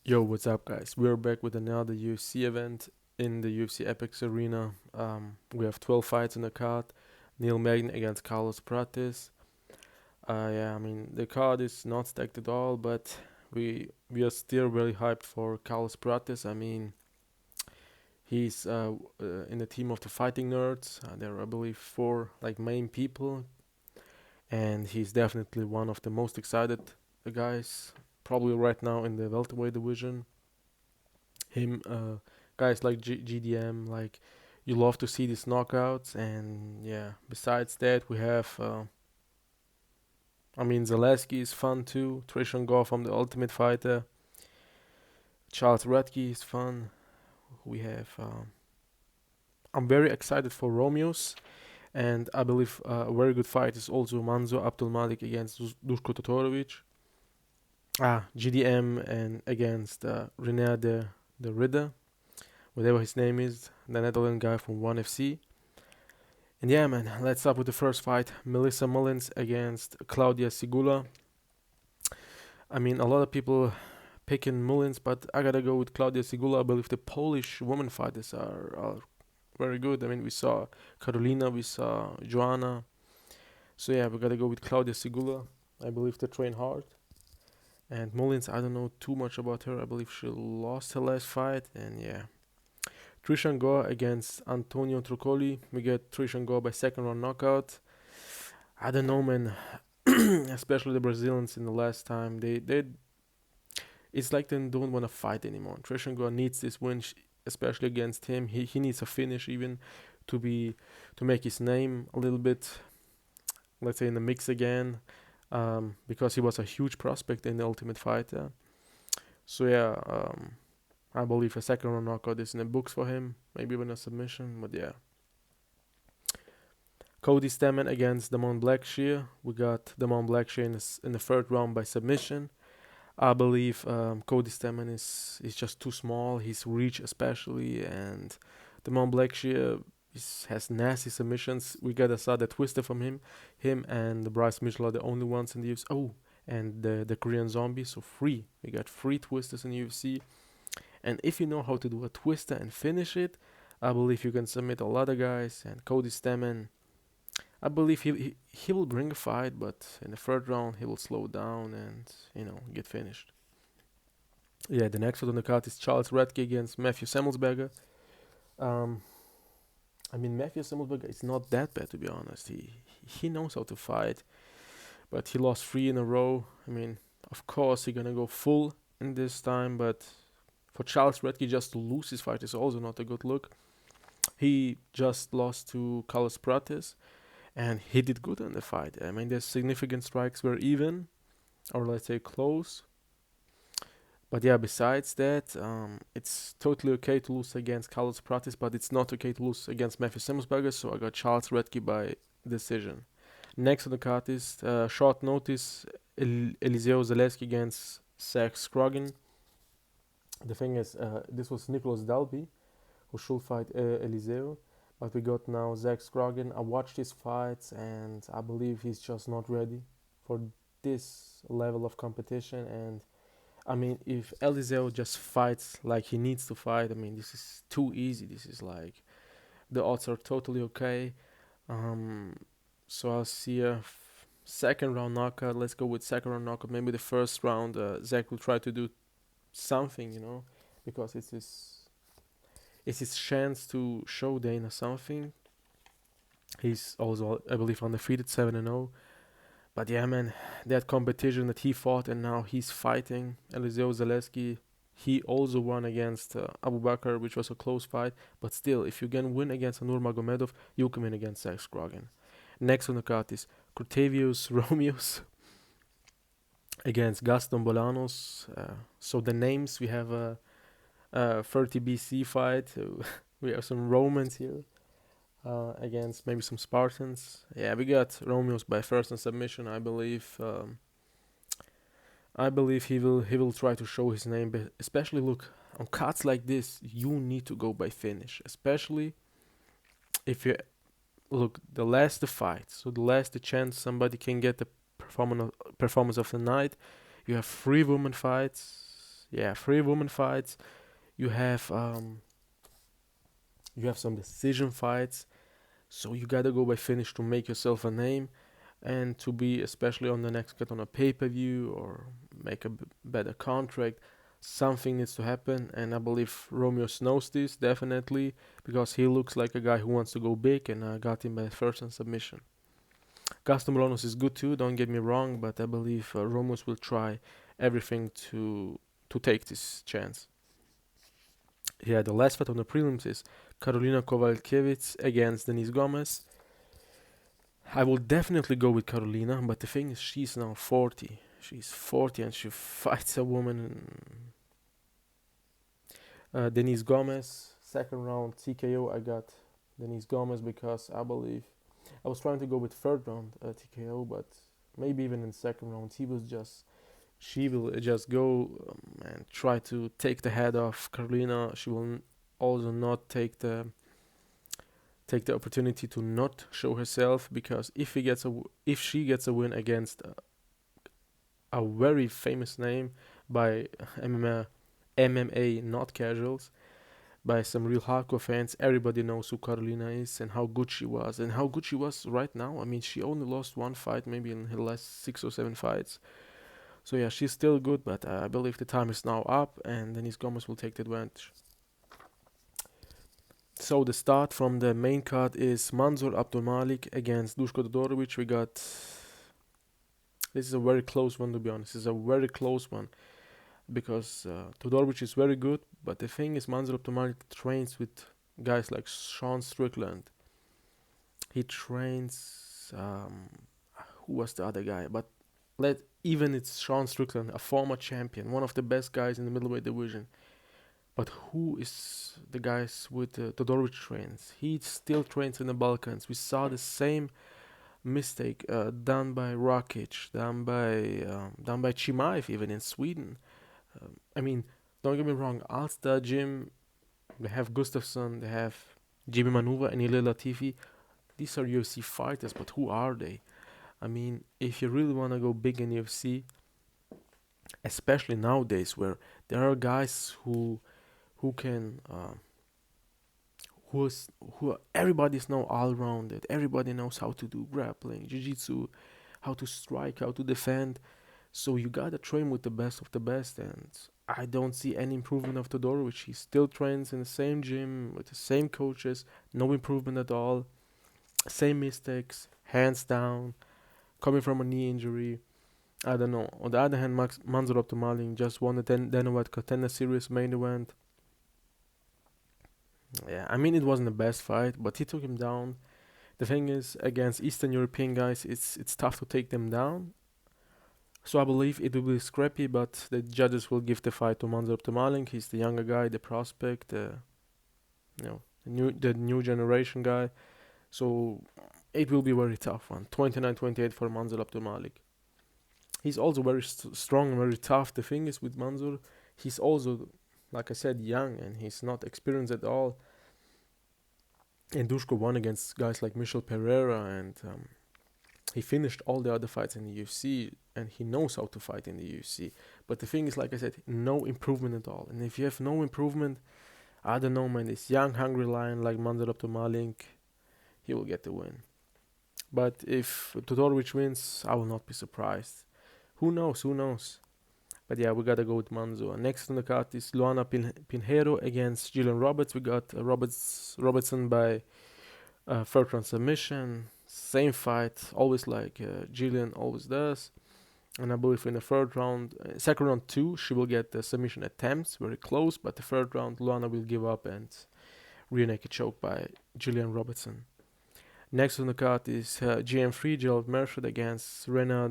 Yo, what's up, guys? We're back with another UFC event in the UFC Epics Arena. We have 12 fights in the card. Neil Magny against Carlos Prates. Yeah, I mean the card is not stacked at all, but we are still really hyped for Carlos Prates. I mean he's in the team of the Fighting Nerds. There are, I believe, four like main people, and he's definitely one of the most excited guys, probably right now in the welterweight division. Guys like GDM, like you love to see these knockouts. And yeah, besides that, we have I mean Zaleski is fun too. Tresean Gore from the Ultimate Fighter. Charles Radtke is fun. We have I'm very excited for Romious, and I believe a very good fight is also Mansur Abdul-Malik against Dusko Todorovic. GDM and against René the Ridder, whatever his name is, the Netherlands guy from 1FC. And yeah, man, let's start with the first fight. Melissa Mullins against Klaudia Sygula. I mean, a lot of people picking Mullins, but I gotta go with Klaudia Sygula. I believe the Polish women fighters are very good. I mean, we saw Karolina, we saw Joanna. So yeah, we gotta go with Klaudia Sygula. I believe they train hard. And Mullins, I don't know too much about her. I believe she lost her last fight, and yeah. Tresean Gore against Antonio Trocoli. We get Tresean Gore by second round knockout. I don't know, man. Especially the Brazilians in the last time, they it's like they don't want to fight anymore. Tresean Gore needs this win, especially against him. He needs a finish even to be to make his name a little bit, let's say, in the mix again, because he was a huge prospect in the Ultimate Fighter. So yeah, I believe a second round knockout is in the books for him. Maybe even a submission, but yeah. Cody Stamann against Damon Blackshear. We got Damon Blackshear in the third round by submission. I believe Cody Stamann is just too small. His reach especially, and Damon Blackshear has nasty submissions. We got a side twister from him. Him and Bryce Mitchell are the only ones in the UFC. Oh, and the Korean Zombie. So three. We got three twisters in the UFC. And if you know how to do a twister and finish it, I believe you can submit a lot of guys. And Cody Stamann, I believe he will bring a fight, but in the third round he will slow down and get finished. Yeah, the next one on the card is Charles Radtke against Matthew Semelsberger. Um, I mean Matthew Semelsberger is not that bad, to be honest. He knows how to fight, but he lost three in a row. I mean, of course he's gonna go full in this time, but for Charles Radtke just to lose his fight is also not a good look. He just lost to Carlos Prates, and he did good in the fight. I mean, the significant strikes were even, or let's say close. But yeah, besides that, it's totally okay to lose against Carlos Prates, but it's not okay to lose against Matthew Semelsberger, so I got Charles Radtke by decision. Next on the card is short notice Elizeu Zaleski against Zach Scroggin. The thing is, this was Nicholas Dalby who should fight Elizeu, but we got now Zach Scroggin. I watched his fights, and I believe he's just not ready for this level of competition. And I mean, if Elizeu just fights like he needs to fight, I mean, this is too easy. This is like the odds are totally okay. Um, so I'll see a second round knockout. Let's go with second round knockout. Maybe the first round, Zach will try to do something, because it's his chance to show Dana something. He's also, I believe, undefeated, 7-0. But yeah, man, that competition that he fought and now he's fighting Elizeu Zaleski. He also won against Abu Bakr, which was a close fight. But still, if you can win against Anur Magomedov, you can win against Zach Scroggin. Next on the card is Cortavious Romious against Gaston Bolanos. So the names, we have a 30 BC fight. We have some Romans here against maybe some Spartans. Yeah, we got Romios by first and submission. I believe. I believe he will try to show his name, but especially look on cards like this, you need to go by finish, especially if you look the last the fight. So the last the chance somebody can get the performance of the night. You have three women fights. yeah, 3 women fights. You have some decision fights. So you gotta go by finish to make yourself a name, and to be especially on the next cut on a pay-per-view or make a better contract. Something needs to happen, and I believe Romious knows this definitely, because he looks like a guy who wants to go big, and I got him by first and submission. Gaston Bolanos is good too, don't get me wrong, but I believe Romious will try everything to take this chance. Yeah, the last fight on the prelims is Karolina Kowalkiewicz against Denise Gomes. I will definitely go with Karolina, but the thing is, she's now 40. She's 40 and she fights a woman. Denise Gomes, second round TKO. I got Denise Gomes because I believe I was trying to go with third round TKO, but maybe even in second round she will just go and try to take the head off Karolina. She will also not take the opportunity to not show herself, because if she gets a win against a very famous name by MMA not casuals, by some real hardcore fans, everybody knows who Karolina is and how good she was right now. I mean, she only lost one fight maybe in her last 6 or 7 fights. So yeah, she's still good, but I believe the time is now up, and Denise Gomes will take the advantage. So the start from the main card is Mansur Abdul-Malik against Dusko Todorovic. This is a very close one, to be honest. This is a very close one, because Todorovic is very good, but the thing is, Mansur Abdul-Malik trains with guys like Sean Strickland. He trains who was the other guy? But even it's Sean Strickland, a former champion, one of the best guys in the middleweight division. But who is the guys with Todorovic trains? He still trains in the Balkans. We saw the same mistake done by Rakic, done by Chimaev, even in Sweden. I mean, don't get me wrong. Alsta Gym, they have Gustafsson, they have Jimmy Manuva and Ilya Latifi. These are UFC fighters, but who are they? I mean, if you really want to go big in UFC, especially nowadays, where there are guys who can who everybody's now all rounded. Everybody knows how to do grappling, jiu-jitsu, how to strike, how to defend. So you gotta train with the best of the best, and I don't see any improvement of Todorovic. He still trains in the same gym with the same coaches, no improvement at all. Same mistakes, hands down, coming from a knee injury. I don't know. On the other hand, Mansur Abdul-Malik just won the Dana Contender Series main event. Yeah, I mean, it wasn't the best fight, but he took him down. The thing is, against Eastern European guys, it's tough to take them down. So I believe it will be scrappy, but the judges will give the fight to Mansur Abdul-Malik. He's the younger guy, the prospect, the new generation guy. So it will be a very tough one. 29-28 for Mansur Abdul-Malik. He's also very strong and very tough. The thing is with Mansur, he's also, like I said, young, and he's not experienced at all. And Dusko won against guys like Michel Pereira, and he finished all the other fights in the UFC, and he knows how to fight in the UFC. But the thing is, like I said, no improvement at all. And if you have no improvement, I don't know, man, this young, hungry lion like Mansur Abdul-Malik, he will get the win. But if Todorovic wins, I will not be surprised. Who knows? But yeah, we gotta go with Mansur. Next on the card is Luana Pinheiro against Gillian Roberts. We got Robertson by third round submission. Same fight, always like Gillian always does. And I believe in the second round too, she will get the submission attempts, very close. But the third round, Luana will give up and rear naked choke by Gillian Robertson. Next on the card is GM3, Gerald Merchant against Rena.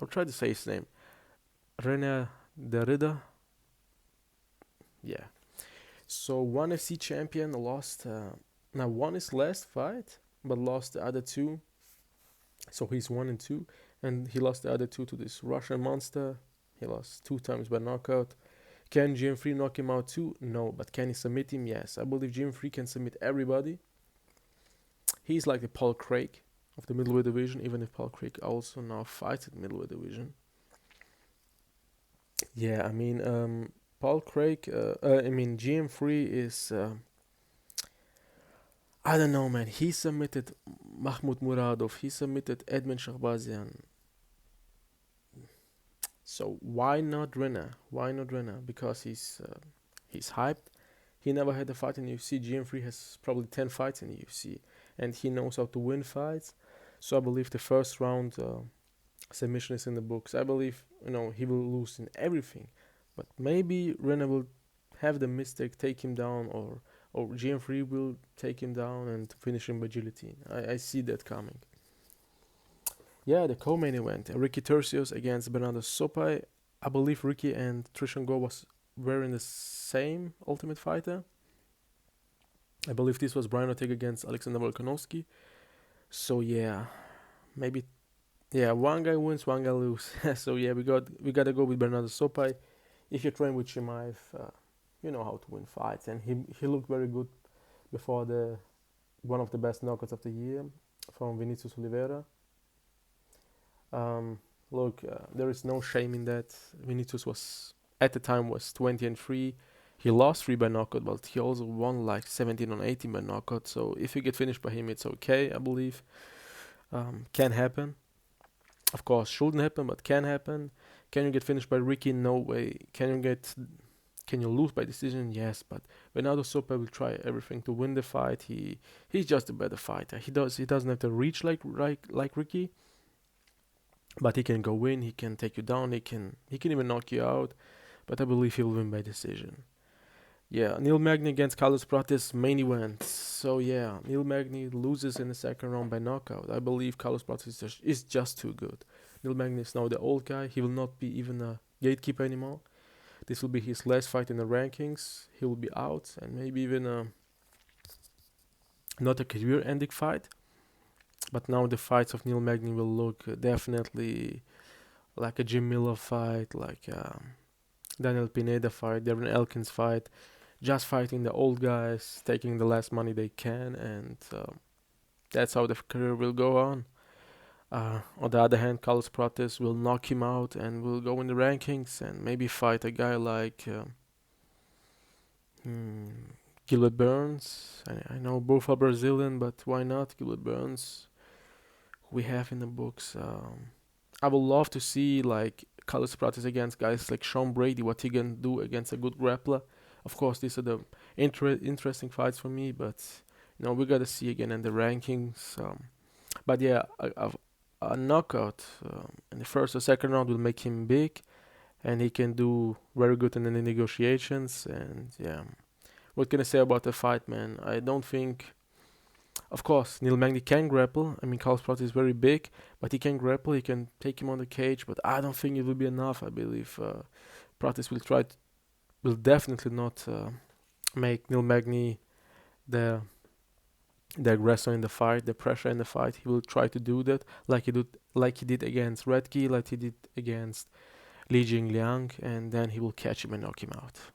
I'll try to say his name. Rena Derrida. Yeah. So one FC champion lost. Now won his last fight, but lost the other two. So he's 1-2, and he lost the other two to this Russian monster. He lost 2 times by knockout. Can GM3 knock him out too? No, but can he submit him? Yes. I believe GM3 can submit everybody. He's like the Paul Craig of the middleweight division, even if Paul Craig also now fights at middleweight division. Yeah, I mean, Paul Craig. I mean, GM3 is. I don't know, man. He submitted Mahmoud Muradov. He submitted Edmund Shahbazian. So why not Rena? Why not Rena? Because he's hyped. He never had a fight in UFC. GM3 has probably 10 fights in UFC, and he knows how to win fights. So I believe the first round submission is in the books. I believe he will lose in everything, but maybe Rena will have the mistake, take him down, or GM3 will take him down and finish him by guillotine. I see that coming. Yeah, the co-main event: Ricky Tercios against Bernardo Sopai. I believe Ricky and Tresean Gore were in the same Ultimate Fighter. I believe this was Brian Ortega against Alexander Volkanovski. So yeah, maybe yeah, one guy wins, one guy loses. So yeah, we gotta go with Bernardo Sopai. If you train with Chimaev, you know how to win fights, and he looked very good before the one of the best knockouts of the year from Vinicius Oliveira. Um, Look, there is no shame in that. Vinicius was at the time was 20-3. He lost three by knockout, but he also won like 17 on 18 by knockout. So if you get finished by him, it's okay. I believe can happen. Of course, shouldn't happen, but can happen. Can you get finished by Ricky? No way. Can you lose by decision? Yes, but Bernardo Sopa will try everything to win the fight. He's just a better fighter. He doesn't have to reach like Ricky, but he can go in. He can take you down. He can even knock you out. But I believe he will win by decision. Yeah, Neil Magny against Carlos Prates main event. So yeah, Neil Magny loses in the second round by knockout. I believe Carlos Prates is just too good. Neil Magny is now the old guy. He will not be even a gatekeeper anymore. This will be his last fight in the rankings. He will be out, and maybe even not a career-ending fight. But now the fights of Neil Magny will look definitely like a Jim Miller fight, like Daniel Pineda fight, Darren Elkins fight, just fighting the old guys, taking the last money they can, and that's how the career will go on. On the other hand, Carlos Prates will knock him out and will go in the rankings and maybe fight a guy like hmm, Gilbert Burns. I know both are Brazilian, but why not Gilbert Burns? We have in the books. I would love to see like Carlos Prates against guys like Sean Brady, what he can do against a good grappler. Of course, these are the interesting fights for me, but we gotta see again in the rankings. But yeah, a knockout in the first or second round will make him big, and he can do very good in the negotiations. And yeah, what can I say about the fight, man? I don't think. Of course, Neil Magny can grapple. I mean, Carlos Prates is very big, but he can grapple. He can take him on the cage, but I don't think it will be enough. I believe Prates will definitely not make Neil Magny the the aggressor in the fight, the pressure in the fight. He will try to do that like he did against Radtke, like he did against Li Jingliang, and then he will catch him and knock him out.